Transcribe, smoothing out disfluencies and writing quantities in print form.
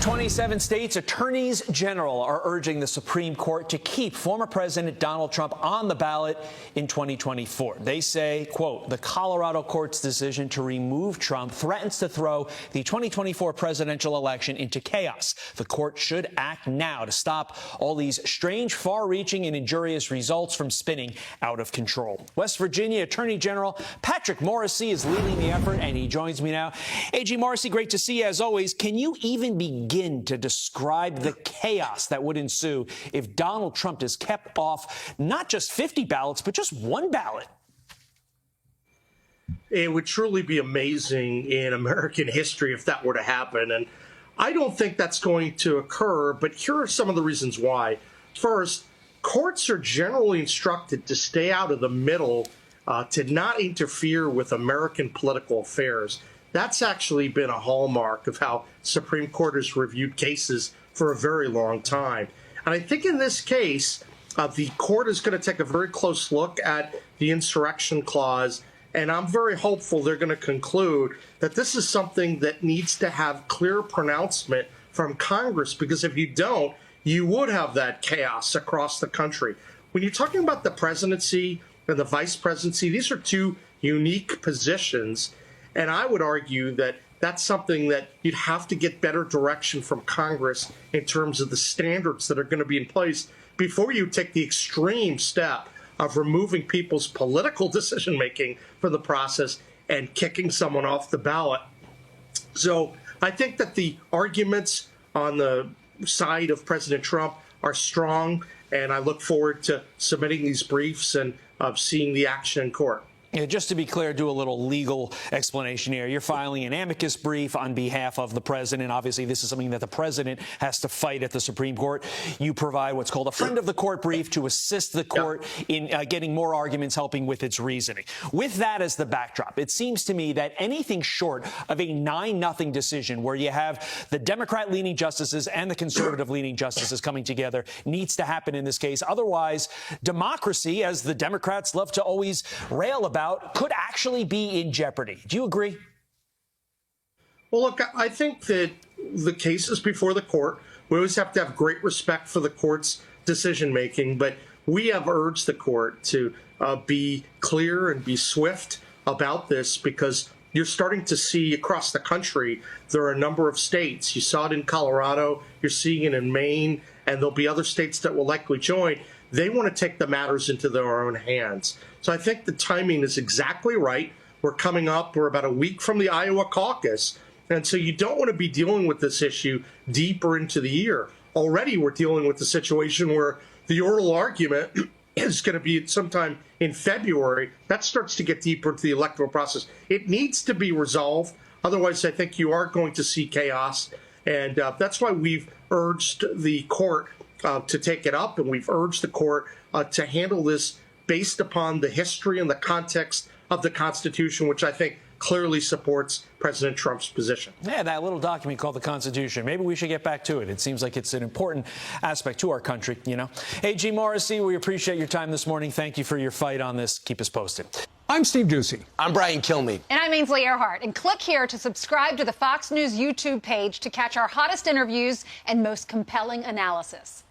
27 states' attorneys general are urging the Supreme Court to keep former President Donald Trump on the ballot in 2024. They say, quote, the Colorado court's decision to remove Trump threatens to throw the 2024 presidential election into chaos. The court should act now to stop all these strange, far-reaching and injurious results from spinning out of control. West Virginia Attorney General Patrick Morrisey is leading the effort, and he joins me now. AG Morrisey, great to see you as always. Can you even begin to describe the chaos that would ensue if Donald Trump is kept off not just 50 ballots, but just one ballot? It would truly be amazing in American history if that were to happen. And I don't think that's going to occur, but here are some of the reasons why. First, courts are generally instructed to stay out of the middle, to not interfere with American political affairs. That's actually been a hallmark of how Supreme Court has reviewed cases for a very long time. And I think in this case, the court is going to take a very close look at the insurrection clause, and I'm very hopeful they're going to conclude that this is something that needs to have clear pronouncement from Congress, because if you don't, you would have that chaos across the country. When you're talking about the presidency and the vice presidency, these are two unique positions. And I would argue that that's something that you'd have to get better direction from Congress in terms of the standards that are going to be in place before you take the extreme step of removing people's political decision-making from the process and kicking someone off the ballot. So I think that the arguments on the side of President Trump are strong, and I look forward to submitting these briefs and seeing the action in court. Yeah, just to be clear, do a little legal explanation here. You're filing an amicus brief on behalf of the president. Obviously, this is something that the president has to fight at the Supreme Court. You provide what's called a friend of the court brief to assist the court in getting more arguments, helping with its reasoning. With that as the backdrop, it seems to me that anything short of a 9-0 decision where you have the Democrat-leaning justices and the conservative-leaning justices coming together needs to happen in this case. Otherwise, democracy, as the Democrats love to always rail about, could actually be in jeopardy. Do you agree? Well, look, I think that the cases before the court, we always have to have great respect for the court's decision-making, but we have urged the court to be clear and be swift about this, because you're starting to see across the country, there are a number of states. You saw it in Colorado, you're seeing it in Maine, and there'll be other states that will likely join. They want to take the matters into their own hands. So I think the timing is exactly right. We're about a week from the Iowa caucus. And so you don't want to be dealing with this issue deeper into the year. Already we're dealing with the situation where the oral argument is going to be sometime in February. That starts to get deeper into the electoral process. It needs to be resolved. Otherwise, I think you are going to see chaos. And that's why we've urged the court to take it up, and we've urged the court to handle this based upon the history and the context of the Constitution, which I think clearly supports President Trump's position. Yeah, that little document called the Constitution. Maybe we should get back to it. It seems like it's an important aspect to our country, you know. AG Morrisey, we appreciate your time this morning. Thank you for your fight on this. Keep us posted. I'm Steve Doocy. I'm Brian Kilmeade. And I'm Ainsley Earhart. And click here to subscribe to the Fox News YouTube page to catch our hottest interviews and most compelling analysis.